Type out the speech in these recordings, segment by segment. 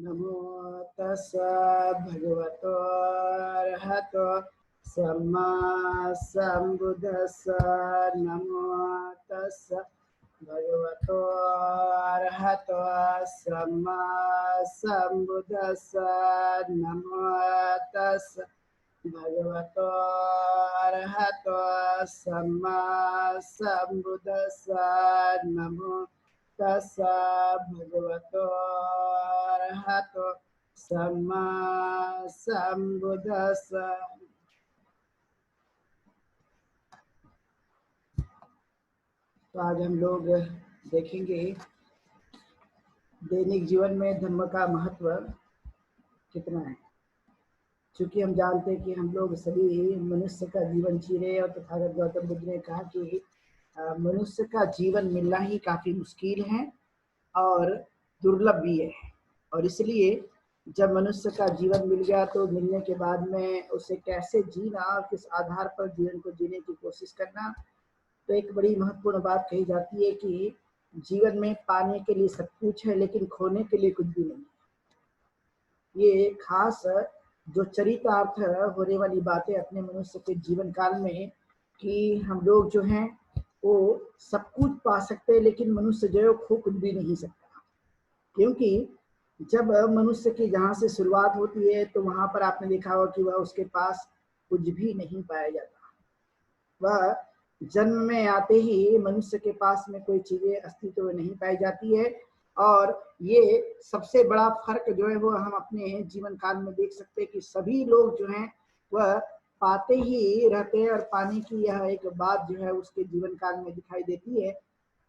नमो तस्सा भगवतो अरहतो सम्मा सम्बुद्धस्सा। नमो तस्सा भगवतो अरहतो सम्मा सम्बुद्धस्सा। नमो तस्सा भगवतो अरहतो सम्मा सम्बुद्धस्सा। नमो तस्सा भगवतो अरहतो सम्मा सम्बुद्धस्सा। तो आज हम लोग देखेंगे दैनिक जीवन में धर्म का महत्व कितना है। चूंकि हम जानते हैं कि हम लोग सभी मनुष्य का जीवन जी रहे हैं और तथागत गौतम बुद्ध ने कहा कि मनुष्य का जीवन मिलना ही काफी मुश्किल है और दुर्लभ भी है। और इसलिए जब मनुष्य का जीवन मिल गया तो मिलने के बाद में उसे कैसे जीना और किस आधार पर जीवन को जीने की कोशिश करना, तो एक बड़ी महत्वपूर्ण बात कही जाती है कि जीवन में पाने के लिए सब कुछ है लेकिन खोने के लिए कुछ भी नहीं। ये खास जो चरितार्थ होने वाली बातें अपने मनुष्य के जीवन काल में कि हम लोग जो हैं वो सब कुछ पा सकते हैं लेकिन मनुष्य जो है खो कुछ भी नहीं सकता। क्योंकि जब मनुष्य की जहाँ से शुरुआत होती है तो वहां पर आपने देखा होगा कि वह उसके पास कुछ भी नहीं पाया जाता। वह जन्म में आते ही मनुष्य के पास में कोई चीजें अस्तित्व में नहीं पाई जाती है। और ये सबसे बड़ा फर्क जो है वो हम अपने जीवन काल में देख सकते हैं कि सभी लोग जो हैं वह पाते ही रहते हैं और पाने की यह एक बात जो है उसके जीवन काल में दिखाई देती है।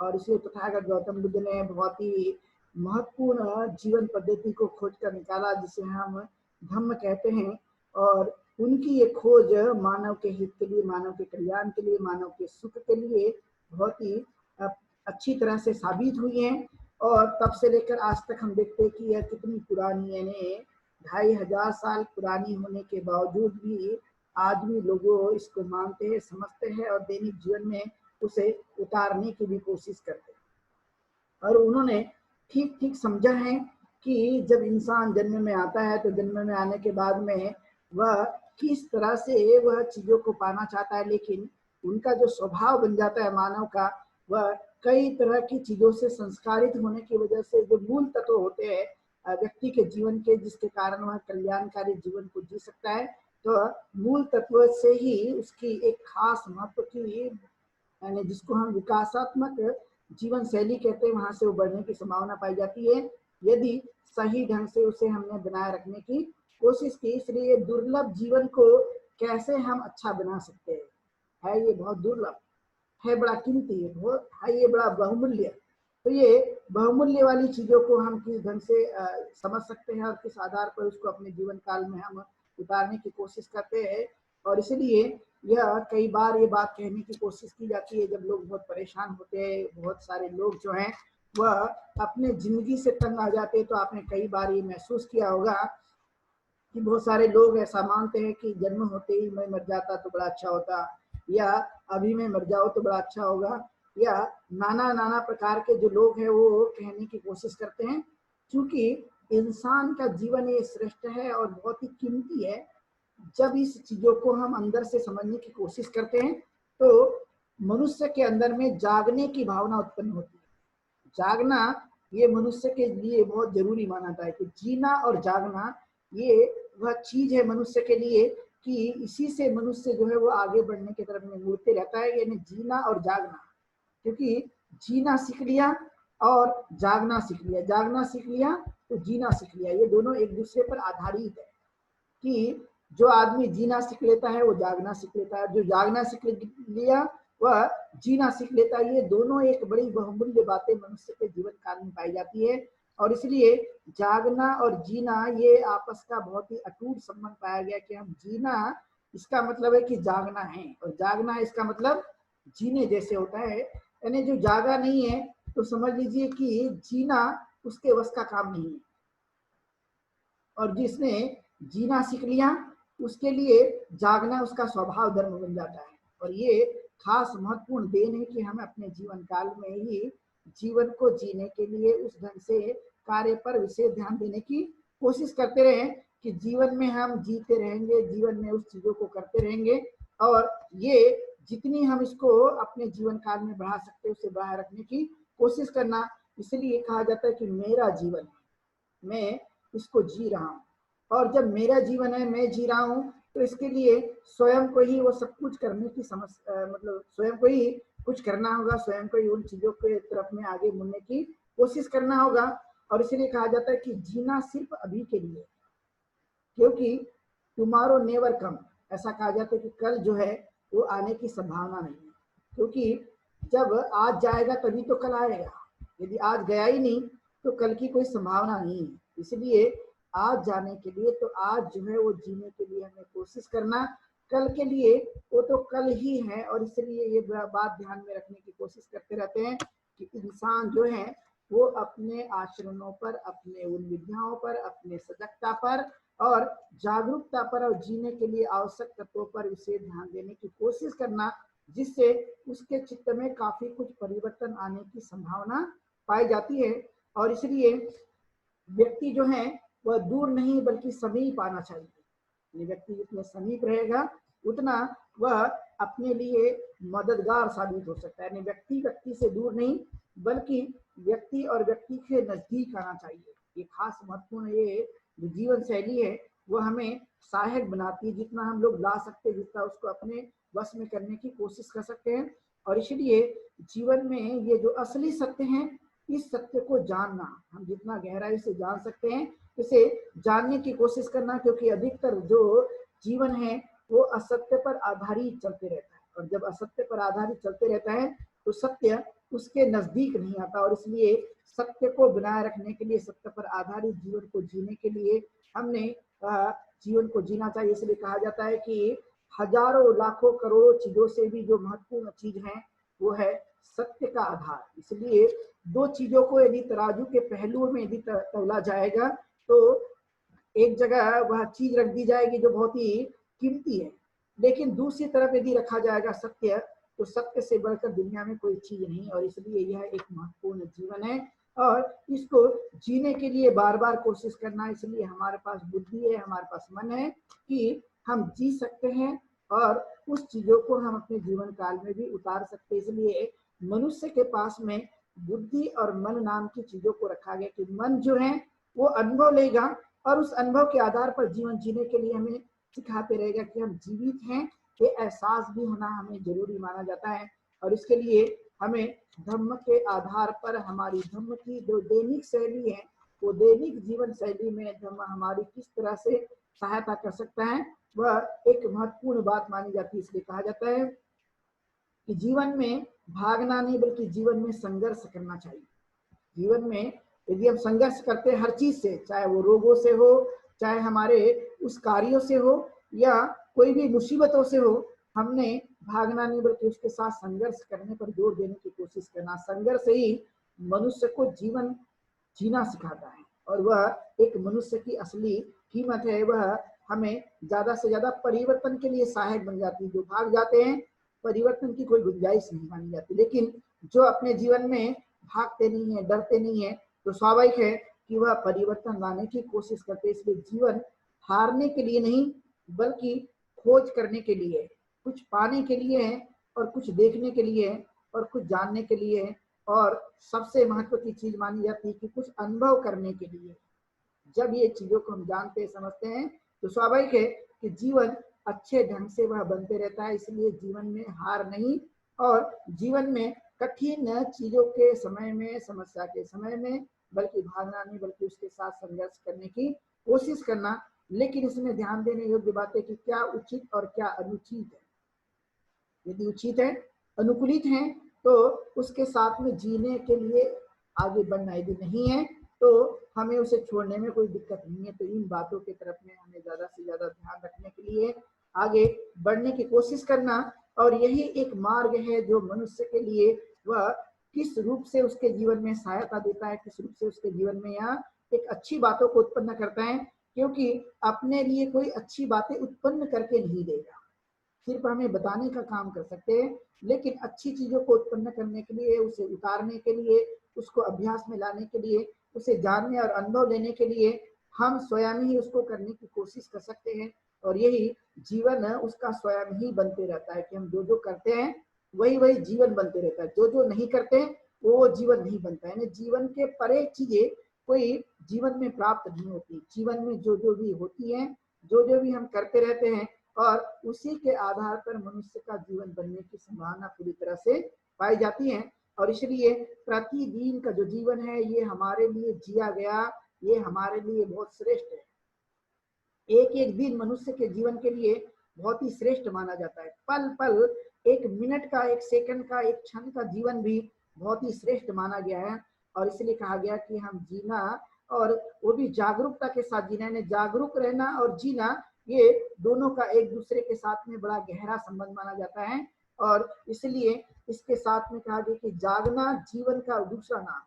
और इसलिए तथागत गौतम बुद्ध ने बहुत ही महत्वपूर्ण जीवन पद्धति को खोज कर निकाला जिसे हम धम्म कहते हैं। और उनकी ये खोज मानव के हित के लिए, मानव के कल्याण के लिए, मानव के सुख के लिए बहुत ही अच्छी तरह से साबित हुई है। और तब से लेकर आज तक हम देखते हैं कि यह कितनी पुरानी, यानी 2500 साल पुरानी होने के बावजूद भी आदमी लोगों इसको मानते हैं, समझते हैं और दैनिक जीवन में उसे उतारने की भी कोशिश करते हैं। और उन्होंने ठीक ठीक समझा है कि जब इंसान जन्म में आता है तो जन्म में आने के बाद में वह किस तरह से वह चीजों को पाना चाहता है, लेकिन उनका जो स्वभाव बन जाता है मानव का, वह कई तरह की चीजों से संस्कारित होने की वजह से जो मूल तत्व होते हैं व्यक्ति के जीवन के, जिसके कारण वह कल्याणकारी जीवन को जी सकता है, तो मूल तत्व से ही उसकी एक खास महत्व की, यानी जिसको हम विकासात्मक जीवन शैली कहते हैं, वहां से उभरने की संभावना पाई जाती है यदि सही ढंग से उसे हमने बनाए रखने की कोशिश की। इसलिए दुर्लभ जीवन को कैसे हम अच्छा बना सकते हैं, है ये बहुत दुर्लभ है, बड़ा कीमती है, बहुत है ये बड़ा बहुमूल्य। तो ये बहुमूल्य वाली चीजों को हम किस ढंग से समझ सकते हैं और किस आधार पर उसको अपने जीवन काल में हम उतारने की कोशिश करते हैं। और इसलिए यह कई बार ये बात कहने की कोशिश की जाती है जब लोग बहुत परेशान होते हैं, बहुत सारे लोग जो हैं वह अपने जिंदगी से तंग आ जाते हैं। तो आपने कई बार ये महसूस किया होगा कि बहुत सारे लोग ऐसा मानते हैं कि जन्म होते ही मैं मर जाता तो बड़ा अच्छा होता, या अभी मैं मर जाऊं तो बड़ा अच्छा होगा, या नाना नाना प्रकार के जो लोग हैं वो कहने की कोशिश करते हैं। क्योंकि इंसान का जीवन ये श्रेष्ठ है और बहुत ही कीमती है। जब इस चीजों को हम अंदर से समझने की कोशिश करते हैं तो मनुष्य के अंदर में जागने की भावना उत्पन्न होती है। जागना ये मनुष्य के लिए बहुत जरूरी माना जाता है कि जीना और जागना ये वह चीज है मनुष्य के लिए कि इसी से मनुष्य जो है वो आगे बढ़ने की तरफ में मुड़ते रहता है, यानी जीना और जागना। क्योंकि जीना सीख लिया और जागना सीख लिया, जागना सीख लिया तो जीना सीख लिया, ये दोनों एक दूसरे पर आधारित है। कि जो आदमी जीना सीख लेता है वो जागना सीख लेता है, जो जागना सीख लिया वह जीना सीख लेता है। ये दोनों एक बड़ी बहुमूल्य बातें मनुष्य के जीवन काल में पाई जाती है। और इसलिए जागना और जीना ये आपस का बहुत ही अटूट संबंध पाया गया कि हम जीना इसका मतलब है कि जागना है और जागना इसका मतलब जीने जैसे होता है। यानी जो जागा नहीं है तो समझ लीजिए कि जीना उसके वश का काम नहीं है, और जिसने जीना सीख लिया उसके लिए जागना उसका स्वभाव धर्म बन जाता है। और ये खास महत्वपूर्ण देन है कि हमें अपने जीवन काल में ही जीवन को जीने के लिए उस ढंग से कार्य पर विशेष ध्यान देने की कोशिश करते रहें कि जीवन में हम जीते रहेंगे, जीवन में उस चीजों को करते रहेंगे, और ये जितनी हम इसको अपने जीवन काल में बढ़ा सकते हैं उसे बढ़ाए रखने की कोशिश करना। इसलिए कहा जाता है कि मेरा जीवन है, मैं इसको जी रहा हूँ, और जब मेरा जीवन है, मैं जी रहा हूँ, तो इसके लिए स्वयं को ही वो सब कुछ करने की मतलब स्वयं को ही कुछ करना होगा, स्वयं को ही उन चीजों के तरफ में आगे मुड़ने की कोशिश करना होगा। और इसलिए कहा जाता है कि जीना सिर्फ अभी के लिए, क्योंकि टुमारो नेवर कम, ऐसा कहा जाता है कि कल जो है वो आने की संभावना नहीं है, क्योंकि जब आज जाएगा तभी तो कल आएगा, यदि आज गया ही नहीं तो कल की कोई संभावना नहीं है। इसलिए आज जाने के लिए तो आज जो है वो जीने के लिए हमें कोशिश करना, कल के लिए वो तो कल ही है। और इसलिए ये बात ध्यान में रखने की कोशिश करते रहते हैं कि इंसान जो है वो अपने आचरणों पर, अपने उन विद्याओं पर, अपने सजगता पर और जागरूकता पर और जीने के लिए आवश्यक तत्वों पर विशेष ध्यान देने की कोशिश करना, जिससे उसके चित्त में काफी कुछ परिवर्तन आने की संभावना पाई जाती है। और इसलिए व्यक्ति जो है वह दूर नहीं बल्कि समीप आना चाहिए। व्यक्ति जितने समीप रहेगा उतना वह अपने लिए मददगार साबित हो सकता है। यानी व्यक्ति व्यक्ति से दूर नहीं बल्कि व्यक्ति और व्यक्ति के नजदीक आना चाहिए। ये खास महत्वपूर्ण ये जो जीवन शैली है वो हमें सहायक बनाती है। जितना हम लोग ला सकते हैं, जितना उसको अपने वश में करने की कोशिश कर सकते हैं। और इसलिए जीवन में ये जो असली सत्य है, इस सत्य को जानना, हम जितना गहराई से जान सकते हैं इसे जानने की कोशिश करना, क्योंकि अधिकतर जो जीवन है वो असत्य पर आधारित चलते रहता है। और जब असत्य पर आधारित चलते रहता है तो सत्य उसके नजदीक नहीं आता। और इसलिए सत्य को बनाए रखने के लिए, सत्य पर आधारित जीवन को जीने के लिए हमने जीवन को जीना चाहिए। इसलिए कहा जाता है कि हजारों लाखों करोड़ों चीजों से भी जो महत्वपूर्ण चीज है वो है सत्य का आधार। इसलिए दो चीजों को यदि तराजू के पहलुओं में यदि तौला जाएगा तो एक जगह वह चीज रख दी जाएगी जो बहुत ही कीमती है, लेकिन दूसरी तरफ यदि रखा जाएगा सत्य, तो सत्य से बढ़कर दुनिया में कोई चीज नहीं। और इसलिए यह एक महत्वपूर्ण जीवन है और इसको जीने के लिए बार बार कोशिश करना। इसलिए हमारे पास बुद्धि है, हमारे पास मन है कि हम जी सकते हैं और उस चीजों को हम अपने जीवन काल में भी उतार सकते हैं। इसलिए मनुष्य के पास में बुद्धि और मन नाम की चीजों को रखा गया कि मन जो है वो अनुभव लेगा और उस अनुभव के आधार पर जीवन जीने के लिए हमें सिखाते रहेगा कि हम जीवित हैं। ये एहसास भी होना हमें जरूरी माना जाता है। और इसके लिए हमें धम्म के आधार पर हमारी धम्म की जो दैनिक शैली है, वो दैनिक जीवन शैली में धम्म हमारी किस तरह से सहायता कर सकता है, वह एक महत्वपूर्ण बात मानी जाती है। इसलिए कहा जाता है कि जीवन में भागना नहीं बल्कि जीवन में संघर्ष करना चाहिए। जीवन में यदि हम संघर्ष करते हैं हर चीज से, चाहे वो रोगों से हो, चाहे हमारे उस कार्यों से हो या कोई भी मुसीबतों से हो, हमने भागना नहीं बल्कि उसके साथ संघर्ष करने पर जोर देने की कोशिश करना। संघर्ष ही मनुष्य को जीवन जीना सिखाता है और वह एक मनुष्य की असली कीमत है। वह हमें ज्यादा से ज्यादा परिवर्तन के लिए सहायक बन जाती है। जो भाग जाते हैं परिवर्तन की कोई गुंजाइश नहीं मानी जाती, लेकिन जो अपने जीवन में भागते नहीं है, डरते नहीं है, तो स्वाभाविक है कि वह परिवर्तन लाने की कोशिश करते। इसलिए जीवन हारने के लिए नहीं बल्कि खोज करने के लिए, कुछ पाने के लिए है और कुछ देखने के लिए है और कुछ जानने के लिए है, और सबसे महत्व की चीज मानी जाती है कि कुछ अनुभव करने के लिए। जब ये चीजों को हम जानते हैं, समझते हैं, तो स्वाभाविक है कि जीवन अच्छे ढंग से वह बनते रहता है। इसलिए जीवन में हार नहीं, और जीवन में कठिन चीजों के समय में, समस्या के समय में बल्कि भागना नहीं बल्कि उसके साथ संघर्ष करने की कोशिश करना। लेकिन इसमें ध्यान देने योग्य बात है कि क्या उचित और क्या अनुचित है। यदि उचित है, अनुकूलित है, तो उसके साथ में जीने के लिए आगे बढ़ना। यदि नहीं है तो हमें उसे छोड़ने में कोई दिक्कत नहीं है। तो इन बातों की तरफ में हमें ज्यादा से ज्यादा ध्यान रखने के लिए आगे बढ़ने की कोशिश करना। और यही एक मार्ग है जो मनुष्य के लिए वह किस रूप से उसके जीवन में सहायता देता है, किस रूप से उसके जीवन में यह एक अच्छी बातों को उत्पन्न करता है। क्योंकि अपने लिए कोई अच्छी बातें उत्पन्न करके नहीं देगा, सिर्फ हमें बताने का काम कर सकते हैं। लेकिन अच्छी चीजों को उत्पन्न करने के लिए, उसे उतारने के लिए, उसको अभ्यास में लाने के लिए, उसे जानने और अनुभव लेने के लिए हम स्वयं ही उसको करने की कोशिश कर सकते हैं। और यही जीवन उसका स्वयं ही बनते रहता है कि हम जो जो करते हैं वही वही जीवन बनते रहता है, जो जो नहीं करते हैं वो जीवन नहीं बनता है। जीवन के परे चीजें कोई जीवन में प्राप्त नहीं होती। जीवन में जो जो भी होती है, जो जो भी हम करते रहते हैं, और उसी के आधार पर मनुष्य का जीवन बनने की संभावना पूरी तरह से पाई जाती है। और इसलिए प्रतिदिन का जो जीवन है ये हमारे लिए जिया गया, ये हमारे लिए बहुत श्रेष्ठ है। एक एक दिन मनुष्य के जीवन के लिए बहुत ही श्रेष्ठ माना जाता है। पल पल, एक मिनट का, एक सेकंड का, एक क्षण का जीवन भी बहुत ही श्रेष्ठ माना गया है। और इसलिए कहा गया कि हम जीना, और वो भी जागरूकता के साथ जीना, यानी जागरूक रहना और जीना, ये दोनों का एक दूसरे के साथ में बड़ा गहरा संबंध माना जाता है। और इसलिए इसके साथ में कहा गया कि जागना जीवन का दूसरा नाम,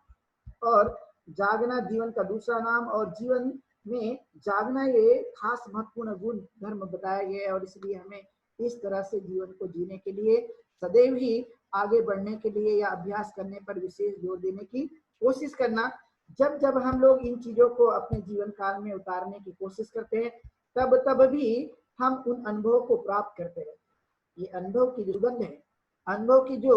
और जागना जीवन का दूसरा नाम, और जीवन में जागना ये खास महत्वपूर्ण गुण धर्म बताया गया है। और इसलिए हमें इस तरह से जीवन को जीने के लिए सदैव ही आगे बढ़ने के लिए या अभ्यास करने पर विशेष जोर देने की कोशिश करना। जब जब हम लोग इन चीजों को अपने जीवन काल में उतारने की कोशिश करते हैं, तब तब भी हम उन अनुभवों को प्राप्त करते रहते हैं। ये अनुभव की जो सुगंध है, अनुभव की जो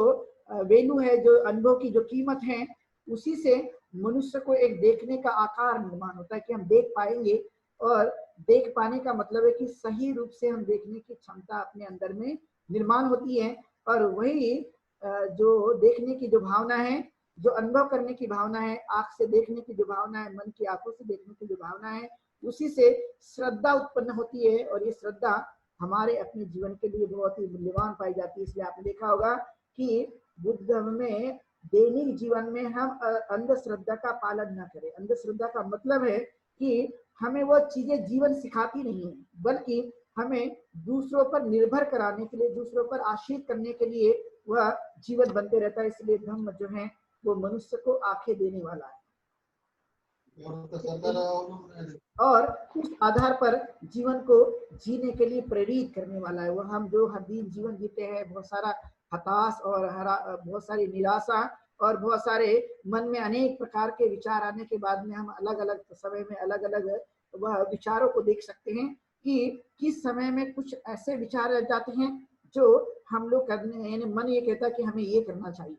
वैल्यू है, जो अनुभव की जो कीमत है, उसी से मनुष्य को एक देखने का आकार निर्माण होता है कि हम देख पाएंगे। और देख पाने का मतलब है कि सही रूप से हम देखने की क्षमता अपने अंदर में निर्माण होती है। और वही जो देखने की जो भावना है, जो अनुभव करने की भावना है, आंख से देखने की जो भावना है, मन की आंखों से देखने की जो भावना है, उसी से श्रद्धा उत्पन्न होती है। और ये श्रद्धा हमारे अपने जीवन के लिए बहुत ही मूल्यवान पाई जाती है। इसलिए आपने देखा होगा कि बुद्ध धर्म में दैनिक जीवन में हम अंधश्रद्धा का पालन न करें। अंधश्रद्धा का मतलब है कि हमें वो चीजें जीवन सिखाती नहीं है, बल्कि हमें दूसरों पर निर्भर कराने के लिए, दूसरों पर आश्रित करने के लिए वह जीवन बनते रहता है। इसलिए धर्म जो है वो मनुष्य को आंखें देने वाला है और उस आधार पर जीवन को जीने के लिए प्रेरित करने वाला है। वह हम जो हर दिन जीवन जीते हैं, बहुत सारा हताश और बहुत सारी निराशा और बहुत सारे मन में अनेक प्रकार के विचार आने के बाद में हम अलग अलग समय में अलग अलग वह विचारों को देख सकते हैं कि किस समय में कुछ ऐसे विचार आ जाते हैं जो हम लोग करने, यानी मन ये कहता है कि हमें ये करना चाहिए,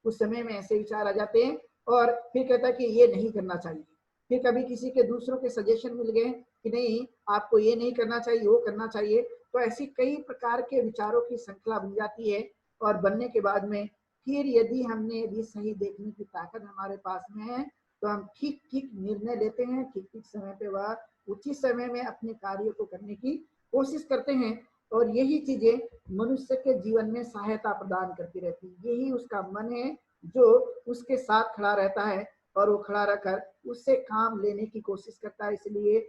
उस समय में ऐसे विचार आ जाते हैं, और फिर कहता है कि ये नहीं करना चाहिए। फिर कभी किसी के दूसरों के सजेशन मिल गए कि नहीं आपको ये नहीं करना चाहिए, वो करना चाहिए। तो ऐसी कई प्रकार के विचारों की श्रृंखला बन जाती है। और बनने के बाद में फिर यदि सही देखने की ताकत हमारे पास में है, तो हम ठीक ठीक निर्णय लेते हैं, ठीक ठीक समय पे वह उचित समय में अपने कार्यों को करने की कोशिश करते हैं। और यही चीजें मनुष्य के जीवन में सहायता प्रदान करती रहती है। यही उसका मन है जो उसके साथ खड़ा रहता है, और वो खड़ा रहकर उससे काम लेने की कोशिश करता है। इसलिए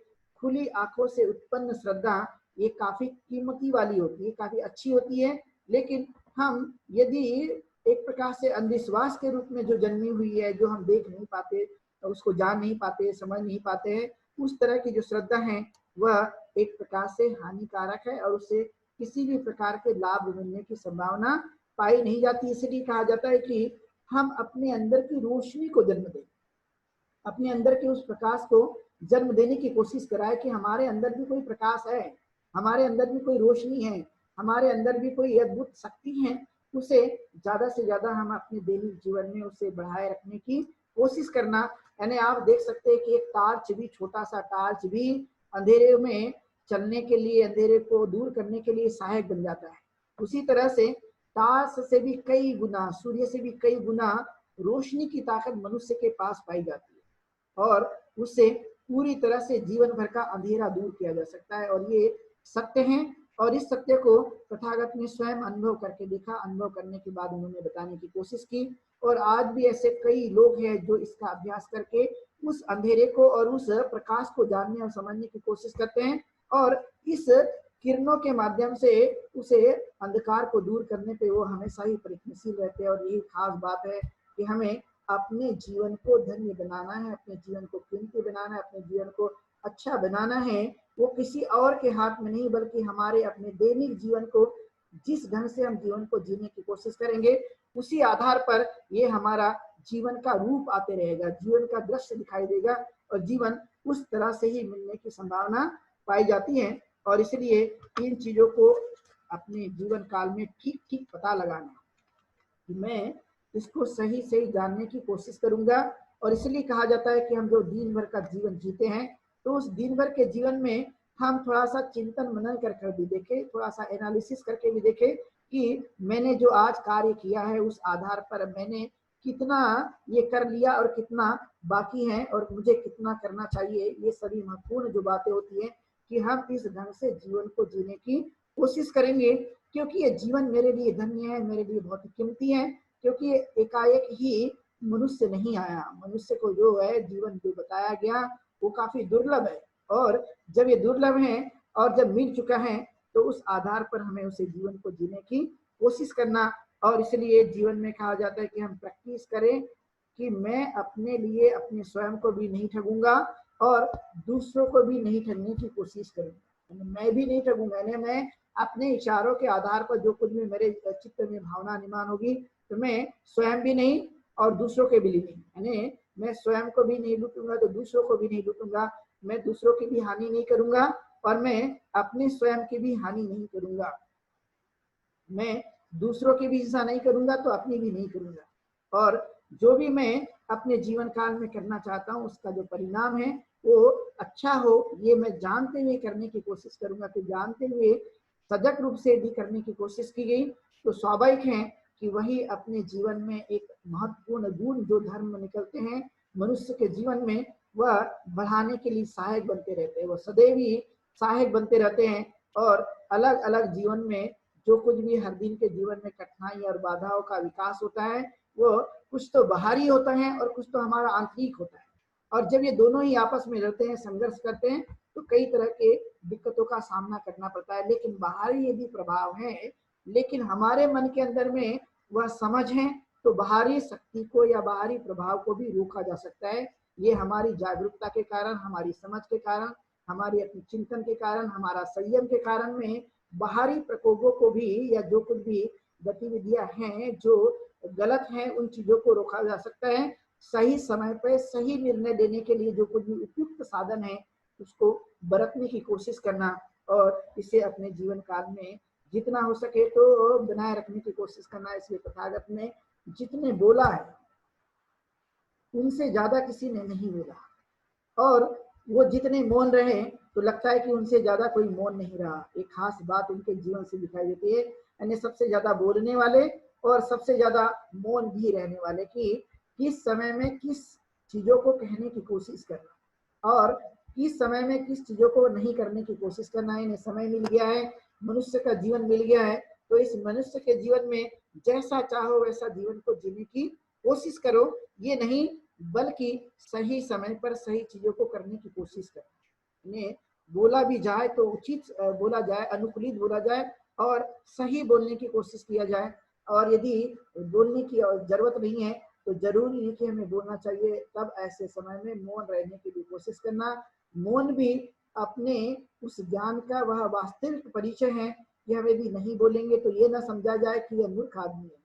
खुली आंखों से उत्पन्न श्रद्धा ये काफी कीमती वाली होती है, काफी अच्छी होती है। लेकिन हम यदि एक प्रकार से अंधविश्वास के रूप में जो जन्मी हुई है, जो हम देख नहीं पाते, उसको जान नहीं पाते, समझ नहीं पाते हैं, उस तरह की जो श्रद्धा है वह एक प्रकार से हानिकारक है, और उससे किसी भी प्रकार के लाभ मिलने की संभावना पाई नहीं जाती। इसलिए कहा जाता है कि हम अपने अंदर की रोशनी को जन्म दें, अपने अंदर के उस प्रकाश को जन्म देने की कोशिश कराए कि हमारे अंदर भी कोई प्रकाश है, हमारे अंदर भी कोई रोशनी है, हमारे अंदर भी कोई अद्भुत शक्ति है। उसे ज्यादा से ज्यादा हम अपने दैनिक जीवन में उसे बढ़ाए रखने की कोशिश करना। यानी आप देख सकते हैं कि एक टार्च भी, छोटा सा टार्च भी अंधेरे में चलने के लिए, अंधेरे को दूर करने के लिए सहायक बन जाता है। उसी तरह से टार्च से भी कई गुना, सूर्य से भी कई गुना रोशनी की ताकत मनुष्य के पास पाई जाती है, और उससे पूरी तरह से जीवन भर का अंधेरा दूर किया जा सकता है। और ये सत्य है, और इस सत्य को तथागत ने स्वयं अनुभव करके देखा। अनुभव करने के बाद उन्होंने बताने की कोशिश की, और आज भी ऐसे कई लोग हैं जो इसका अभ्यास करके उस अंधेरे को और उस प्रकाश को जानने और समझने की कोशिश करते हैं, और इस किरणों के माध्यम से उसे अंधकार को दूर करने पे वो हमेशा ही प्रयत्नशील रहते हैं। और यही खास बात है कि हमें अपने जीवन को धन्य बनाना है, अपने जीवन को कीमती बनाना है, अपने जीवन को अच्छा बनाना है। वो किसी और के हाथ में नहीं, बल्कि हमारे अपने दैनिक जीवन को जिस ढंग से हम जीवन को जीने की कोशिश करेंगे, उसी आधार पर ये हमारा जीवन का रूप आते रहेगा, जीवन का दृश्य दिखाई देगा। और जीवन उस तरह से ही मिलने की संभावना पाई जाती है। और इसलिए इन चीजों को अपने जीवन काल में ठीक ठीक पता लगाना कि मैं इसको सही सही जानने की कोशिश करूंगा। और इसलिए कहा जाता है कि हम जो दिन भर का जीवन जीते हैं, तो उस दिन भर के जीवन में हम थोड़ा सा चिंतन मनन कर भी देखें, थोड़ा सा एनालिसिस करके भी देखें कि मैंने जो आज कार्य किया है उस आधार पर मैंने कितना ये कर लिया और कितना बाकी है और मुझे कितना करना चाहिए। ये सभी महत्वपूर्ण जो बातें होती है कि हम इस ढंग से जीवन को जीने की कोशिश करेंगे, क्योंकि ये जीवन मेरे लिए धन्य है, मेरे लिए बहुत कीमती है। क्योंकि ये एकाएक ही मनुष्य नहीं आया, मनुष्य को जो है जीवन जो बताया गया वो काफी दुर्लभ है। और जब ये दुर्लभ है और जब मिल चुका है तो उस आधार पर हमें उसे जीवन को जीने की कोशिश करना। और इसलिए जीवन में कहा जाता है कि हम प्रैक्टिस करें कि मैं अपने लिए अपने स्वयं को भी नहीं ठगूंगा और दूसरों को भी नहीं ठगने की कोशिश करूंगा। मैं भी नहीं ठगूंगा, मैं अपने इशारों के आधार पर जो कुछ भी मेरे चित्त में भावना निर्माण होगी तो मैं स्वयं भी नहीं और दूसरों के भी नहीं, यानी मैं स्वयं को भी नहीं लूटूंगा तो दूसरों को भी नहीं लूटूंगा, मैं दूसरों की भी हानि नहीं करूंगा और मैं अपने स्वयं की भी हानि नहीं करूंगा, मैं दूसरों की भी हिंसा नहीं करूंगा तो अपनी भी नहीं करूंगा। और जो भी मैं अपने जीवन काल में करना चाहता हूँ उसका जो परिणाम है वो अच्छा हो, ये मैं जानते हुए करने की कोशिश करूंगा। कि जानते हुए सजग रूप से भी करने की कोशिश की गई तो स्वाभाविक है कि वही अपने जीवन में एक महत्वपूर्ण गुण जो धर्म निकलते हैं मनुष्य के जीवन में, वह बढ़ाने के लिए सहायक बनते रहते हैं, वह सदैव ही सहायक बनते रहते हैं। और अलग अलग जीवन में जो कुछ भी हर दिन के जीवन में कठिनाई और बाधाओं का विकास होता है वो कुछ तो बाहरी होता है और कुछ तो हमारा आंतरिक होता है। और जब ये दोनों ही आपस में रहते हैं, संघर्ष करते हैं, तो कई तरह के दिक्कतों का सामना करना पड़ता है। लेकिन बाहरी यदि प्रभाव है लेकिन हमारे मन के अंदर में वह समझ है तो बाहरी शक्ति को या बाहरी प्रभाव को भी रोका जा सकता है। ये हमारी जागरूकता के कारण, हमारी समझ के कारण, हमारी अपनी चिंतन के कारण, हमारा संयम के कारण में बाहरी प्रकोपों को भी या जो कुछ भी गतिविधियां हैं जो गलत हैं उन चीजों को रोका जा सकता है। सही समय पर सही निर्णय लेने के लिए जो कुछ भी उपयुक्त साधन है उसको बरतने की कोशिश करना और इसे अपने जीवन काल में जितना हो सके तो बनाए रखने की कोशिश करना। इसलिए तथागत ने जितने बोला है उनसे ज्यादा किसी ने नहीं बोला और वो जितने मौन रहे तो लगता है कि उनसे ज्यादा कोई मौन नहीं रहा। एक खास बात उनके जीवन से दिखाई देती है, यानी सबसे ज्यादा बोलने वाले और सबसे ज्यादा मौन भी रहने वाले, कि किस समय में किस चीजों को कहने की कोशिश करना और किस समय में किस चीजों को नहीं करने की कोशिश करना। इन्हें समय मिल गया है, मनुष्य का जीवन मिल गया है, तो इस मनुष्य के जीवन में जैसा चाहो वैसा जीवन को जीने की कोशिश करो। ये नहीं बल्कि सही समय पर सही चीजों को करने की कोशिश करें। इन्हें बोला भी जाए तो उचित बोला जाए, अनुकूलित बोला जाए और सही बोलने की कोशिश किया जाए। और यदि बोलने की जरूरत नहीं है तो जरूरी नहीं कि हमें बोलना चाहिए, तब ऐसे समय में मौन रहने की भी कोशिश करना। मौन भी अपने उस ज्ञान का वह वास्तविक परिचय है कि हम यदि नहीं बोलेंगे तो ये ना समझा जाए कि यह मूर्ख आदमी है।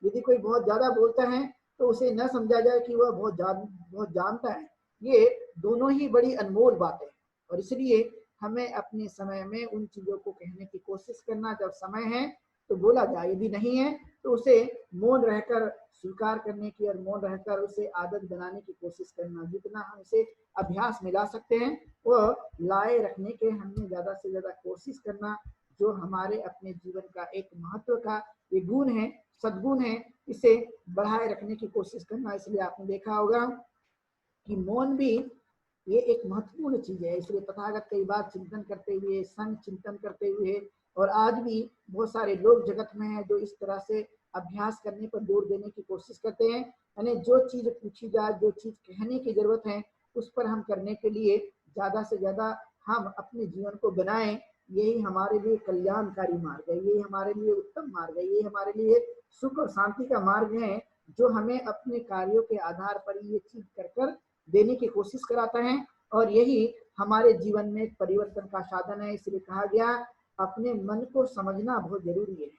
यदि कोई बहुत ज्यादा बोलता है तो उसे न समझा जाए कि वह बहुत जानता है। ये दोनों ही बड़ी अनमोल बातें हैं और इसलिए हमें अपने समय में उन चीजों को कहने की कोशिश करना। जब समय है तो बोला जाए, यदि नहीं है तो उसे मौन रहकर स्वीकार करने की और मौन रहकर उसे आदत बनाने की कोशिश करना। जितना हम इसे अभ्यास में ला सकते हैं वो लाए रखने के हमने ज्यादा से ज्यादा कोशिश करना, जो हमारे अपने जीवन का एक महत्व का ये गुण है, सद्गुण है, इसे बढ़ाए रखने की कोशिश करना। इसलिए आपने देखा होगा कि मौन भी ये एक महत्वपूर्ण चीज है। इसलिए तथागत कई बार चिंतन करते हुए, संग चिंतन करते हुए, और आज भी बहुत सारे लोग जगत में हैं जो इस तरह से अभ्यास करने पर जोर देने की कोशिश करते हैं। यानी जो चीज पूछी जाए, जो चीज कहने की जरूरत है उस पर हम करने के लिए ज्यादा से ज्यादा हम अपने जीवन को बनाएं। यही हमारे लिए कल्याणकारी मार्ग है, यही हमारे लिए उत्तम मार्ग है, यही हमारे लिए सुख और शांति का मार्ग है, जो हमें अपने कार्यों के आधार पर ये चीज कर कर देने की कोशिश कराता है। और यही हमारे जीवन में एक परिवर्तन का साधन है। इसलिए कहा गया अपने मन को समझना बहुत जरूरी है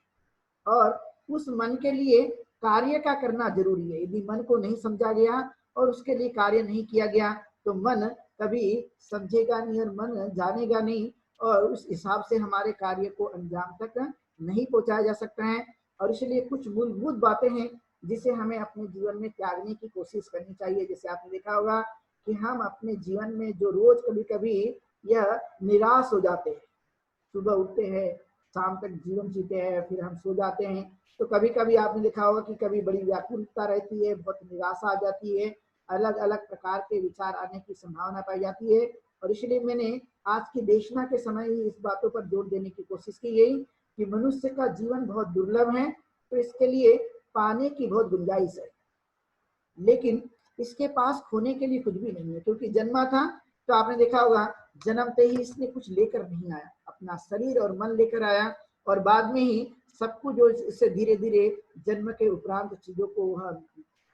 और उस मन के लिए कार्य का करना जरूरी है। यदि मन को नहीं समझा गया और उसके लिए कार्य नहीं किया गया तो मन कभी समझेगा नहीं और मन जानेगा नहीं, और उस हिसाब से हमारे कार्य को अंजाम तक नहीं पहुंचाया जा सकता है। और इसलिए कुछ मूलभूत बातें हैं जिसे हमें अपने जीवन में त्यागने की कोशिश करनी चाहिए। जैसे आपने देखा होगा कि हम अपने जीवन में जो रोज कभी कभी यह निराश हो जाते हैं, सुबह उठते हैं, शाम तक जीवन जीते हैं, फिर हम सो जाते हैं, तो कभी कभी आपने देखा होगा कि कभी बड़ी व्याकुलता रहती है, बहुत निराशा आ जाती है, अलग अलग प्रकार के विचार आने की संभावना पाई जाती है। और इसलिए मैंने आज की देशना के समय ही इस बातों पर जोर देने की कोशिश की गई कि मनुष्य का जीवन बहुत दुर्लभ है, तो इसके लिए पाने की बहुत गुंजाइश है, लेकिन इसके पास खोने के लिए कुछ भी नहीं है। क्योंकि जन्मा था तो आपने देखा होगा जन्मते ही इसने कुछ लेकर नहीं आया, अपना शरीर और मन लेकर आया, और बाद में ही सब कुछ जो इससे धीरे धीरे जन्म के उपरांत चीजों को वह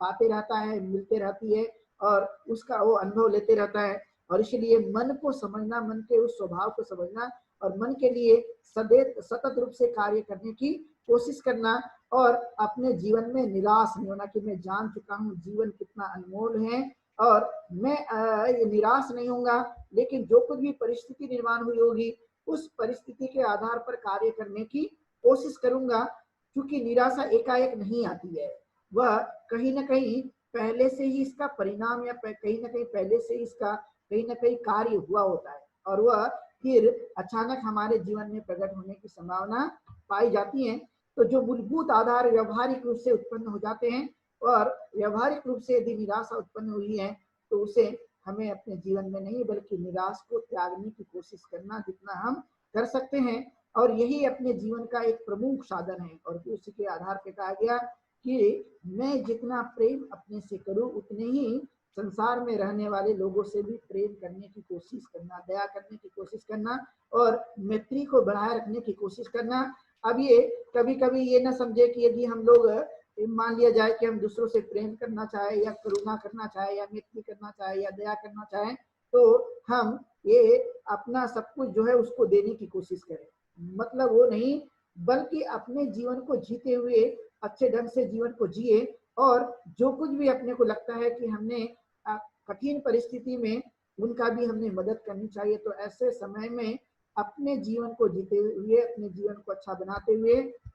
पाते रहता है, मिलते रहती है, और उसका वो अनुभव लेते रहता है। और इसलिए मन को समझना, मन के उस स्वभाव को समझना, और मन के लिए सदैव सतत रूप से कार्य करने की कोशिश करना, और अपने जीवन में निराश नहीं होना कि मैं जान चुका हूँ जीवन कितना अनमोल है, और मैं निराश नहीं होऊंगा, लेकिन जो कुछ भी परिस्थिति निर्माण हुई होगी उस परिस्थिति के आधार पर कार्य करने की कोशिश करूंगा। क्योंकि निराशा एकाएक नहीं आती है, वह कहीं ना कहीं पहले से ही इसका परिणाम, या कहीं ना कहीं पहले से इसका कहीं ना कहीं कार्य हुआ होता है, और वह फिर अचानक हमारे जीवन में प्रकट होने की संभावना पाई जाती है। तो जो मूलभूत आधार व्यवहारिक रूप से उत्पन्न हो जाते हैं, और व्यवहारिक रूप से यदि निराशा उत्पन्न हुई है तो उसे हमें अपने जीवन में नहीं बल्कि निराश को त्यागने की कोशिश करना जितना हम कर सकते हैं, और यही अपने जीवन का एक प्रमुख साधन है। और उसी के आधार पर कहा गया कि मैं जितना प्रेम अपने से करूं उतने ही संसार में रहने वाले लोगों से भी प्रेम करने की कोशिश करना, दया करने की कोशिश करना, और मैत्री को बढ़ाए रखने की कोशिश करना। अब ये कभी कभी ये ना समझे कि यदि हम लोग मान लिया जाए कि हम दूसरों से प्रेम करना चाहे, या करुणा करना चाहे, या मैत्री करना चाहे, या दया करना चाहे, तो हम ये अपना सब कुछ जो है उसको देने की कोशिश करें, मतलब वो नहीं, बल्कि अपने जीवन को जीते हुए अच्छे ढंग से जीवन को जिए। और जो कुछ भी अपने को लगता है कि हमने कठिन परिस्थिति में उनका भी हमने मदद करनी चाहिए, तो ऐसे समय में अपने जीवन को जीते हुए, अपने जीवन को अच्छा बनाते हुए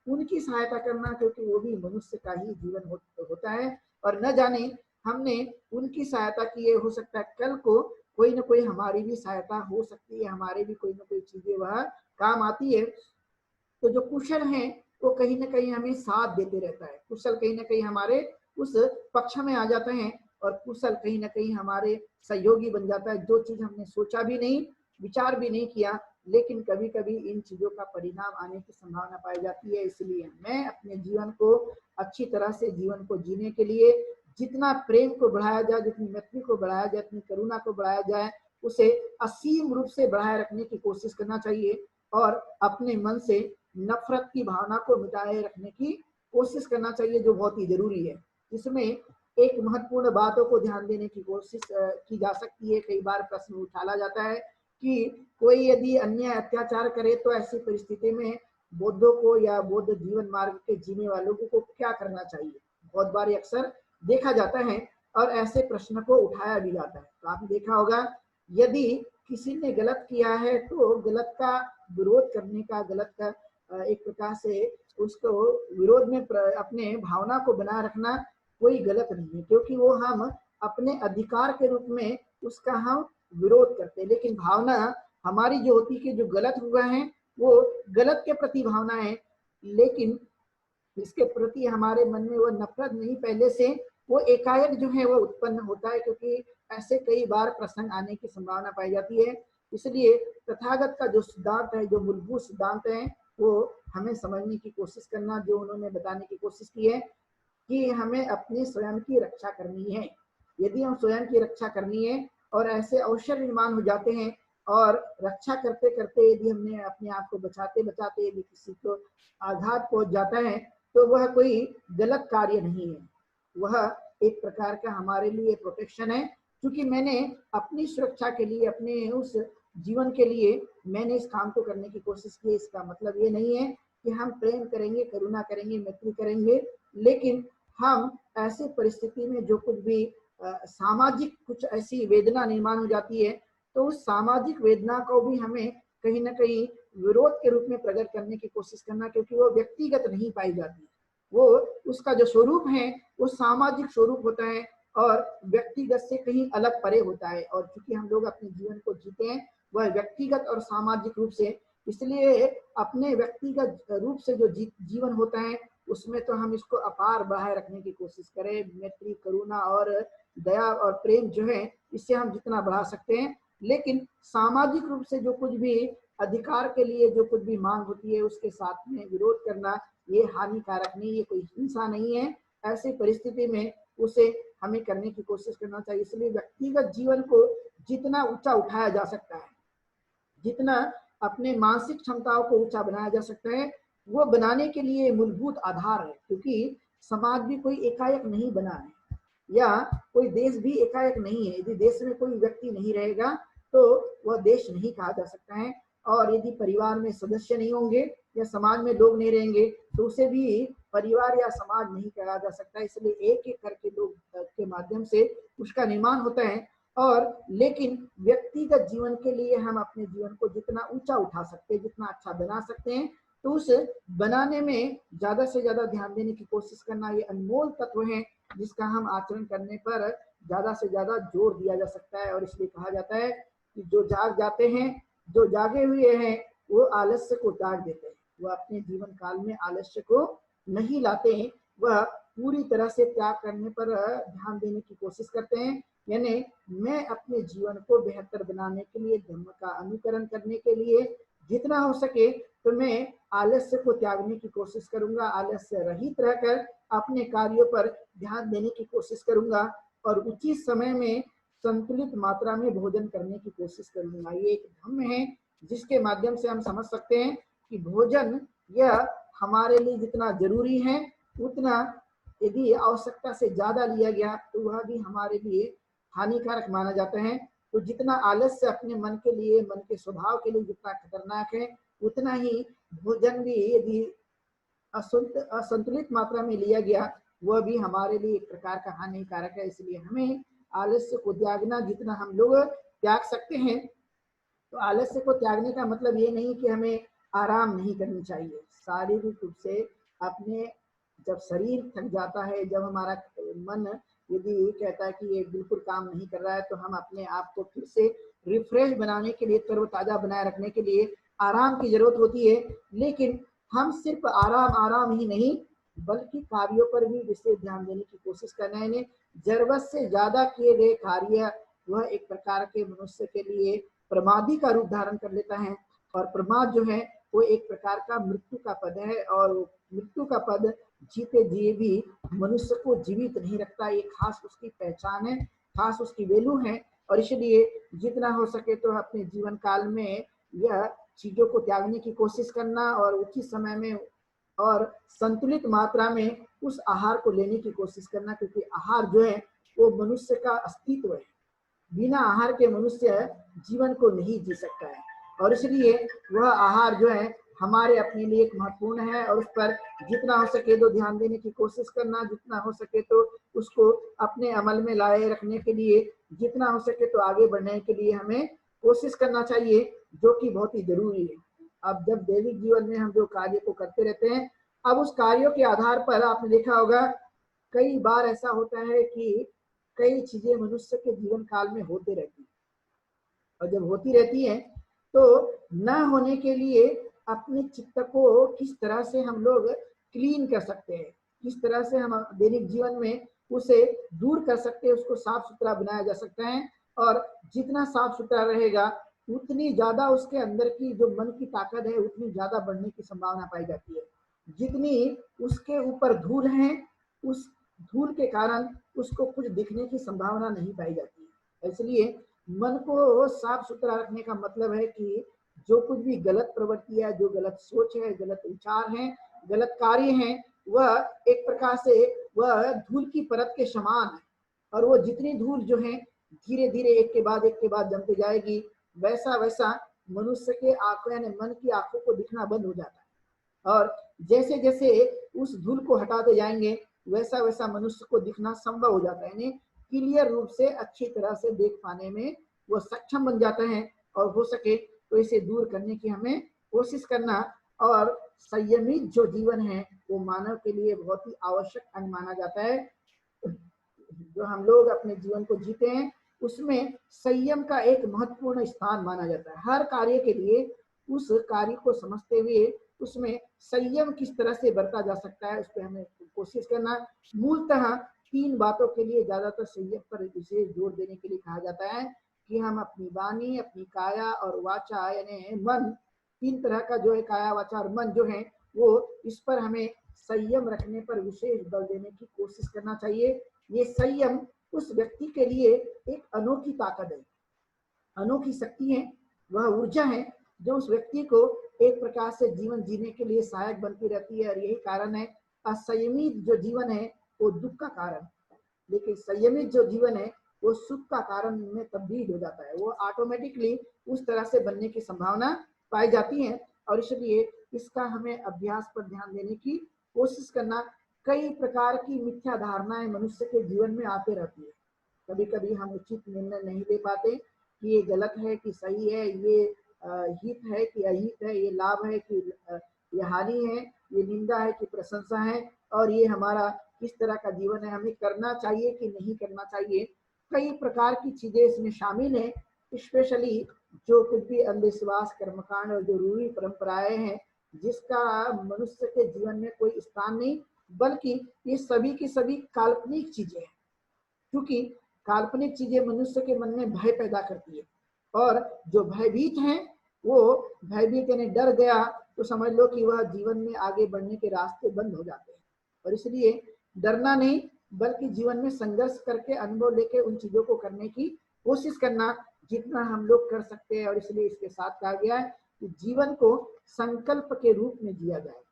उनकी सहायता करना, क्योंकि वो भी मनुष्य का ही जीवन होता है। और न जाने हमने उनकी सहायता की है, हो सकता है कल को कोई ना कोई हमारी भी सहायता हो सकती है, हमारी भी कोई ना कोई चीजें वह काम आती है। तो जो कुशल हैं वो कहीं ना कहीं हमें साथ देते रहता है, कुशल कहीं ना कहीं हमारे उस पक्ष में आ जाते हैं, और कुशल कहीं ना कहीं हमारे सहयोगी बन जाता है। जो चीज हमने सोचा भी नहीं, विचार भी नहीं किया, लेकिन कभी कभी इन चीजों का परिणाम आने की संभावना पाई जाती है। इसलिए मैं अपने जीवन को अच्छी तरह से जीवन को जीने के लिए जितना प्रेम को बढ़ाया जाए, जितनी मैत्री को बढ़ाया जाए, जितनी करुणा को बढ़ाया जाए, उसे असीम रूप से बढ़ाए रखने की कोशिश करना चाहिए, और अपने मन से नफरत की भावना को मिटाए रखने की कोशिश करना चाहिए, जो बहुत ही जरूरी है। इसमें एक महत्वपूर्ण बातों को ध्यान देने की कोशिश की जा सकती है। कई बार प्रश्न उठाया जाता है कि कोई यदि अन्य अत्याचार करे तो ऐसी परिस्थिति में बौद्धों को या बौद्ध जीवन मार्ग के जीने वालों को क्या करना चाहिए, बहुत बार अक्सर देखा जाता है, और ऐसे प्रश्न को उठाया भी जाता है। तो आपने देखा होगा यदि किसी ने गलत किया है तो गलत का विरोध करने का, गलत का एक प्रकार से उसको विरोध में अपने भावना को बनाए रखना कोई गलत नहीं है, क्योंकि वो हम अपने अधिकार के रूप में उसका हम विरोध करते हैं। लेकिन भावना हमारी जो होती है कि जो गलत हुआ है वो गलत के प्रति भावना है, लेकिन इसके प्रति हमारे मन में वो नफरत नहीं, पहले से वो एकाएक जो है वो उत्पन्न होता है, क्योंकि ऐसे कई बार प्रसंग आने की संभावना पाई जाती है। इसलिए तथागत का जो सिद्धांत है, जो मूलभूत सिद्धांत है, वो हमें समझने की कोशिश करना, जो उन्होंने बताने की कोशिश की है कि हमें अपने स्वयं की रक्षा करनी है। यदि हम स्वयं की रक्षा करनी है और ऐसे अवसर निर्माण हो जाते हैं, और रक्षा करते करते यदि हमने अपने आप को बचाते बचाते यदि किसी को आघात पहुंच जाता है, तो वह कोई गलत कार्य नहीं है, वह एक प्रकार का हमारे लिए प्रोटेक्शन है। क्योंकि मैंने अपनी सुरक्षा के लिए, अपने उस जीवन के लिए मैंने इस काम को करने की कोशिश की। इसका मतलब ये नहीं है कि हम प्रेम करेंगे, करुणा करेंगे, मैत्री करेंगे, लेकिन हम ऐसे परिस्थिति में जो कुछ भी सामाजिक कुछ ऐसी वेदना निर्माण हो जाती है, तो उस सामाजिक वेदना को भी हमें कहीं ना कहीं विरोध के रूप में प्रकट करने की कोशिश करना, क्योंकि वो व्यक्तिगत नहीं पाई जाती, वो उसका जो स्वरूप है वो सामाजिक स्वरूप होता है और व्यक्तिगत से कहीं अलग परे होता है। और चूंकि हम लोग अपने जीवन को जीते हैं वह व्यक्तिगत और सामाजिक रूप से, इसलिए अपने व्यक्तिगत रूप से जो जीवन होता है उसमें तो हम इसको अपार बढ़ाए रखने की कोशिश करें। मैत्री, करुणा और दया और प्रेम जो है इससे हम जितना बढ़ा सकते हैं, लेकिन सामाजिक रूप से जो कुछ भी अधिकार के लिए जो कुछ भी मांग होती है उसके साथ में विरोध करना ये हानिकारक नहीं, ये कोई हिंसा नहीं है। ऐसी परिस्थिति में उसे हमें करने की कोशिश करना चाहिए। इसलिए व्यक्तिगत जीवन को जितना ऊंचा उठाया जा सकता है, जितना अपने मानसिक क्षमताओं को ऊंचा बनाया जा सकता है, वो बनाने के लिए मूलभूत आधार है। क्योंकि समाज भी कोई एकाएक नहीं बना है या कोई देश भी एकाएक नहीं है। यदि देश में कोई व्यक्ति नहीं रहेगा तो वह देश नहीं कहा जा सकता है, और यदि परिवार में सदस्य नहीं होंगे या समाज में लोग नहीं रहेंगे तो उसे भी परिवार या समाज नहीं कहा जा सकता। इसलिए एक एक करके लोग के माध्यम से उसका निर्माण होता है। और लेकिन व्यक्तिगत जीवन के लिए हम अपने जीवन को जितना ऊंचा उठा सकते हैं, जितना अच्छा बना सकते हैं, तो उस बनाने में ज्यादा से ज्यादा ध्यान देने की कोशिश करना, ये अनमोल तत्व है जिसका हम आचरण करने पर ज्यादा से ज्यादा जोर दिया जा सकता है। और इसलिए कहा जाता है कि जो जाग जाते हैं, जो जागे हुए हैं, वो आलस्य को त्याग देते हैं। वह अपने जीवन काल में आलस्य को नहीं लाते हैं, वह पूरी तरह से त्याग करने पर ध्यान देने की कोशिश करते हैं। यानी मैं अपने जीवन को बेहतर बनाने के लिए, धर्म का अनुकरण करने के लिए जितना हो सके तो मैं आलस्य को त्यागने की कोशिश करूंगा, आलस्य रहित रहकर अपने कार्यों पर ध्यान देने की कोशिश करूंगा और उचित समय में संतुलित मात्रा में भोजन करने की कोशिश करूंगा। ये एक धर्म है जिसके माध्यम से हम समझ सकते हैं कि भोजन यह हमारे लिए जितना जरूरी है, उतना यदि आवश्यकता से ज्यादा लिया गया तो वह भी हमारे लिए हानिकारक माना जाता है। तो जितना आलस्य अपने मन के लिए, मन के स्वभाव के लिए जितना खतरनाक है, उतना ही भोजन भी यदि असंतुलित मात्रा में लिया गया वह भी हमारे लिए एक प्रकार का हानिकारक है। इसलिए हमें आलस्य को त्यागना, जितना हम लोग त्याग सकते हैं। तो आलस्य को त्यागने का मतलब ये नहीं कि हमें आराम नहीं करनी चाहिए। शारीरिक रूप से अपने जब शरीर थक जाता है, जब हमारा मन यदि कहता है कि ये बिल्कुल काम नहीं कर रहा है, तो हम अपने आप को फिर से रिफ्रेश बनाने के लिए, तरोताजा बनाए रखने के लिए आराम की जरूरत होती है। लेकिन हम सिर्फ आराम ही नहीं बल्कि कार्यों पर भी विशेष ध्यान देने की कोशिश करना है। जरूरत से ज्यादा किए गए कार्य वह एक प्रकार के मनुष्य के लिए प्रमादी का रूप धारण कर लेता है, और प्रमाद जो है वो एक प्रकार का मृत्यु का पद है, और मृत्यु का पद जीते जी भी मनुष्य को जीवित नहीं रखता। ये खास उसकी पहचान है, खास उसकी वैल्यू है। और इसलिए जितना हो सके तो अपने जीवन काल में यह चीजों को त्यागने की कोशिश करना और उचित समय में और संतुलित मात्रा में उस आहार को लेने की कोशिश करना, क्योंकि आहार जो है वो मनुष्य का अस्तित्व है। बिना आहार के मनुष्य जीवन को नहीं जी सकता है, और इसलिए वह आहार जो है हमारे अपने लिए एक महत्वपूर्ण है, और उस पर जितना हो सके तो ध्यान देने की कोशिश करना, जितना हो सके तो उसको अपने अमल में लाए रखने के लिए, जितना हो सके तो आगे बढ़ने के लिए हमें कोशिश करना चाहिए, जो कि बहुत ही जरूरी है। अब जब दैनिक जीवन में हम जो कार्य को करते रहते हैं, अब उस कार्यों के आधार पर आपने देखा होगा कई बार ऐसा होता है कि कई चीजें मनुष्य के जीवन काल में होते रहती है, और जब होती रहती है तो न होने के लिए अपने चित्त को किस तरह से हम लोग क्लीन कर सकते हैं, किस तरह से हम दैनिक जीवन में उसे दूर कर सकते हैं, उसको साफ सुथरा बनाया जा सकता है। और जितना साफ सुथरा रहेगा उतनी ज्यादा उसके अंदर की जो मन की ताकत है उतनी ज्यादा बढ़ने की संभावना पाई जाती है। जितनी उसके ऊपर धूल है, उस धूल के कारण उसको कुछ दिखने की संभावना नहीं पाई जाती है। इसलिए मन को साफ सुथरा रखने का मतलब है कि जो कुछ भी गलत प्रवृत्ति है, जो गलत सोच है, गलत विचार है, गलत कार्य है, वह एक प्रकार से वह धूल की परत के समान है, और वो जितनी धूल जो है धीरे धीरे एक के बाद जमते जाएगी, वैसा वैसा मनुष्य के आंखों यानी मन की आंखों को दिखना बंद हो जाता है। और जैसे जैसे उस धूल को हटाते जाएंगे वैसा वैसा मनुष्य को दिखना संभव हो जाता है। यानी क्लियर रूप से अच्छी तरह से देख पाने में वो सक्षम बन जाते हैं, और हो सके तो इसे दूर करने की हमें कोशिश करना। और संयमित जो जीवन है वो मानव के लिए बहुत ही आवश्यक अंग माना जाता है। जो हम लोग अपने जीवन को जीते हैं उसमें संयम का एक महत्वपूर्ण स्थान माना जाता है। हर कार्य के लिए उस कार्य को समझते हुए उसमें संयम किस तरह से बरता जा सकता है उस पर हमें कोशिश करना। मूलतः 3 बातों के लिए ज्यादातर संयम पर विशेष जोर देने के लिए कहा जाता है कि हम अपनी वाणी, अपनी काया और वाचा यानी मन, 3 तरह का जो है काया, वाचा और मन जो है वो, इस पर हमें संयम रखने पर विशेष बल देने की कोशिश करना चाहिए। ये संयम उस व्यक्ति के लिए एक अनोखी ताकत है, अनोखी शक्ति है, वह ऊर्जा है जो उस व्यक्ति को एक प्रकार से जीवन जीने के लिए सहायक बनती रहती है। और यही कारण है असंयमित जो जीवन है वो दुख का कारण, लेकिन संयमित जो जीवन है वो सुख का कारण में तब्दील हो जाता है। वो ऑटोमेटिकली उस तरह से बनने की संभावना पाई जाती है। और इसलिए इसका हमें अभ्यास पर ध्यान देने की कोशिश करना। कई प्रकार की मिथ्या धारणाएं मनुष्य के जीवन में आते रहती है। कभी कभी हम उचित निर्णय नहीं ले पाते कि ये गलत है कि सही है, ये हित है कि अहित है, ये लाभ है कि ये हानि है, ये निंदा है कि प्रशंसा है, और ये हमारा किस तरह का जीवन है, हमें करना चाहिए कि नहीं करना चाहिए। कई प्रकार की चीजें इसमें शामिल हैं। स्पेशली जो कुछ भी अंधविश्वास, कर्मकांड और जो रूढ़ी परंपराएं हैं जिसका मनुष्य के जीवन में कोई स्थान नहीं, बल्कि ये सभी की सभी काल्पनिक चीजें हैं। क्योंकि काल्पनिक चीजें मनुष्य के मन में भय पैदा करती है, और जो भयभीत हैं वो भयभीत यानी डर गया तो समझ लो कि वह जीवन में आगे बढ़ने के रास्ते बंद हो जाते हैं। और इसलिए डरना नहीं बल्कि जीवन में संघर्ष करके अनुभव लेके उन चीजों को करने की कोशिश करना जितना हम लोग कर सकते हैं। और इसलिए इसके साथ कहा गया है कि जीवन को संकल्प के रूप में जिया जाए,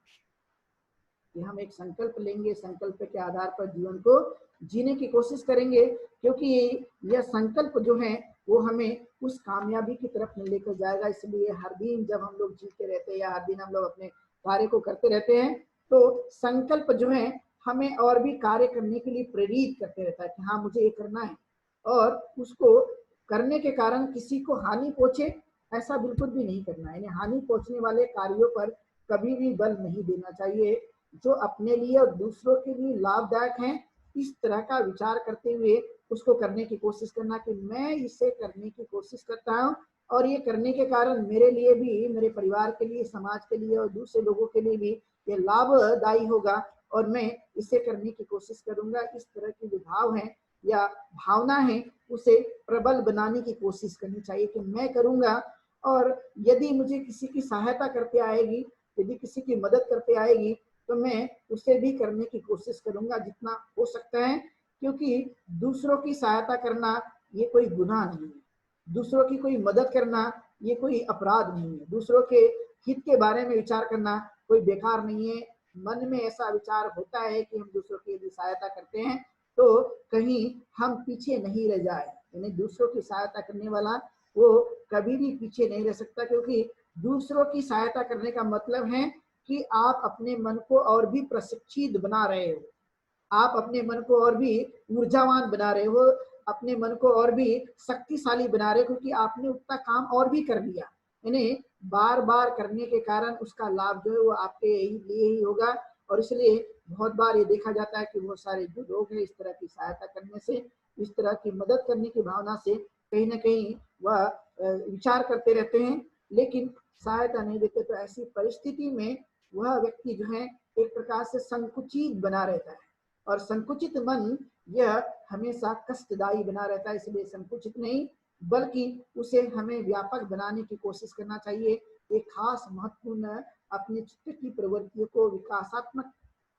कि हम एक संकल्प लेंगे, संकल्प के आधार पर जीवन को जीने की कोशिश करेंगे, क्योंकि यह संकल्प जो है वो हमें उस कामयाबी की तरफ लेकर जाएगा। इसलिए हर दिन जब हम लोग जीते रहते हैं या हर दिन हम लोग अपने कार्य को करते रहते हैं तो संकल्प जो है हमें और भी कार्य करने के लिए प्रेरित करते रहता है कि हाँ मुझे ये करना है। और उसको करने के कारण किसी को हानि पहुंचे ऐसा बिल्कुल भी नहीं करना है, यानी हानि पहुंचने वाले कार्यों पर कभी भी बल नहीं देना चाहिए। जो अपने लिए और दूसरों के लिए लाभदायक हैं इस तरह का विचार करते हुए उसको करने की कोशिश करना कि मैं इसे करने की कोशिश करता हूँ और ये करने के कारण मेरे लिए भी, मेरे परिवार के लिए, समाज के लिए और दूसरे लोगों के लिए भी ये लाभदायी होगा और मैं इसे करने की कोशिश करूंगा। इस तरह के जो भाव है या भावना है उसे प्रबल बनाने की कोशिश करनी चाहिए कि मैं करूंगा। और यदि मुझे किसी की सहायता करते आएगी, यदि किसी की मदद करते आएगी तो मैं उसे भी करने की कोशिश करूंगा जितना हो सकता है, क्योंकि दूसरों की सहायता करना ये कोई गुनाह नहीं है, दूसरों की कोई मदद करना ये कोई अपराध नहीं है, दूसरों के हित के बारे में विचार करना कोई बेकार नहीं है। मन में ऐसा विचार होता है कि हम दूसरों की यदि सहायता करते हैं तो कहीं हम पीछे नहीं रह जाए, यानी दूसरों की सहायता करने वाला वो कभी भी पीछे नहीं रह सकता, क्योंकि दूसरों की सहायता करने का मतलब है कि आप अपने मन को और भी प्रशिक्षित बना रहे हो, आप अपने मन को और भी ऊर्जावान बना रहे हो, अपने मन को और भी शक्तिशाली बना रहे हो, क्योंकि आपने उतना काम और भी कर लिया। यानी बार बार करने के कारण उसका लाभ जो है वो आपके लिए ही होगा। और इसलिए बहुत बार ये देखा जाता है कि बहुत सारे जो लोग हैं इस तरह की सहायता करने से, इस तरह की मदद करने की भावना से कहीं ना कहीं वह विचार करते रहते हैं लेकिन सहायता नहीं देते। तो ऐसी परिस्थिति में वह व्यक्ति जो है एक प्रकार से संकुचित बना रहता है, और संकुचित मन यह हमेशा कष्टदायी बना रहता है। इसलिए संकुचित नहीं बल्कि उसे हमें व्यापक बनाने की कोशिश करना चाहिए। एक खास महत्वपूर्ण अपने चित्त की प्रवृत्तियों को विकासात्मक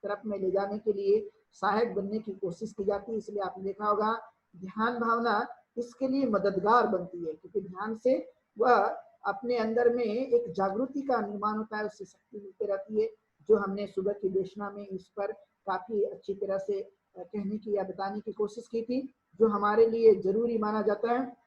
तरफ में ले जाने के लिए सहायक बनने की कोशिश की जाती है। इसलिए आपने देखा होगा ध्यान भावना इसके लिए मददगार बनती है, क्योंकि ध्यान से वह अपने अंदर में एक जागृति का निर्माण होता है, उससे शक्ति मिलती रहती है। जो हमने सुबह की देशना में इस पर काफी अच्छी तरह से कहने की या बताने की कोशिश की थी, जो हमारे लिए जरूरी माना जाता है।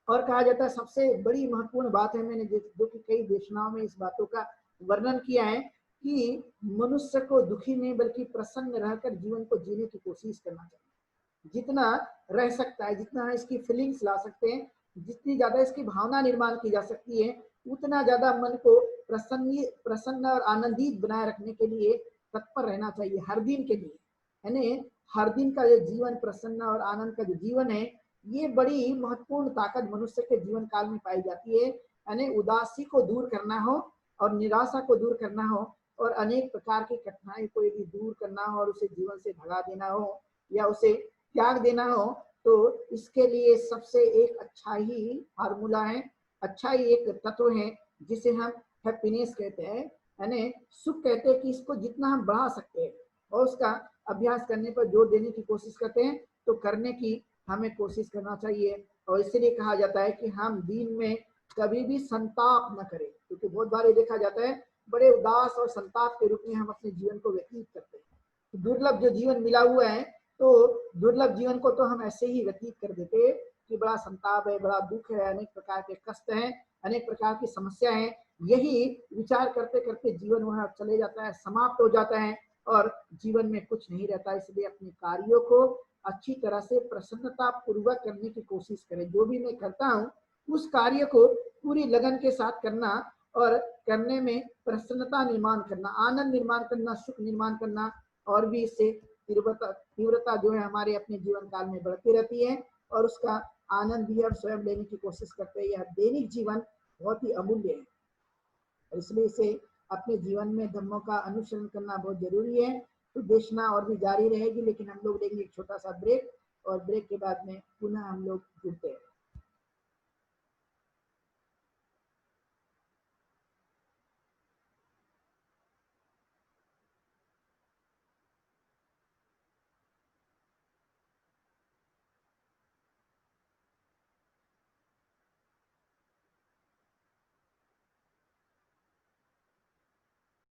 और कहा जाता है सबसे बड़ी महत्वपूर्ण बात है, मैंने जो कि कई देशनाओं में इस बातों का वर्णन किया है कि मनुष्य को दुखी नहीं बल्कि प्रसन्न रहकर जीवन को जीने की कोशिश करना चाहिए। जितना रह सकता है, जितना इसकी फीलिंग्स ला सकते हैं, जितनी ज्यादा इसकी भावना निर्माण की जा सकती है, उतना ज्यादा मन को प्रसन्न और आनंदित बनाए रखने के लिए तत्पर रहना चाहिए हर दिन के लिए। यानी हर दिन का जो जीवन प्रसन्न और आनंद का जो जीवन है, ये बड़ी महत्वपूर्ण ताकत मनुष्य के जीवन काल में पाई जाती है। यानी उदासी को दूर करना हो और निराशा को दूर करना हो और अनेक प्रकार की कठिनाई को यदि दूर करना हो और उसे जीवन से भगा देना हो या उसे त्याग देना हो, तो इसके लिए सबसे एक अच्छा ही फार्मूला है, अच्छा ही एक तत्व है जिसे हम हैप्पीनेस कहते हैं, यानी सुख कहते हैं कि इसको जितना हम बढ़ा सकते हैं और उसका अभ्यास करने पर जोर देने की कोशिश करते हैं, तो करने की हमें कोशिश करना चाहिए। और इसलिए कहा जाता है कि हम दिन में कभी भी संताप न करें, क्योंकि बहुत बार देखा जाता है बड़े उदास और संताप के रूप में हम अपने जीवन को व्यतीत करते हैं। दुर्लभ जो जीवन मिला हुआ है, तो दुर्लभ जीवन को तो हम ऐसे ही व्यतीत कर देते कि बड़ा संताप है, बड़ा दुख है, अनेक प्रकार के कष्ट हैं, अनेक प्रकार की समस्या है, यही विचार करते करते जीवन वहां चले जाता है, समाप्त हो जाता है और जीवन में कुछ नहीं रहता। इसलिए अपने कार्यों को अच्छी तरह से प्रसन्नता पूर्वक करने की कोशिश करें। जो भी मैं करता हूँ उस कार्य को पूरी लगन के साथ करना और करने में प्रसन्नता निर्माण करना, आनंद निर्माण करना, सुख निर्माण करना, और भी इससे तीव्रता जो है हमारे अपने जीवन काल में बढ़ती रहती है और उसका आनंद भी हम स्वयं लेने की कोशिश करते हैं। यह दैनिक जीवन बहुत ही अमूल्य है, इसलिए इसे अपने जीवन में धर्मों का अनुसरण करना बहुत जरूरी है। तो देशना और भी जारी रहेगी, लेकिन हम लोग लेंगे एक छोटा सा ब्रेक और ब्रेक के बाद में पुनः हम लोग जुड़ते हैं।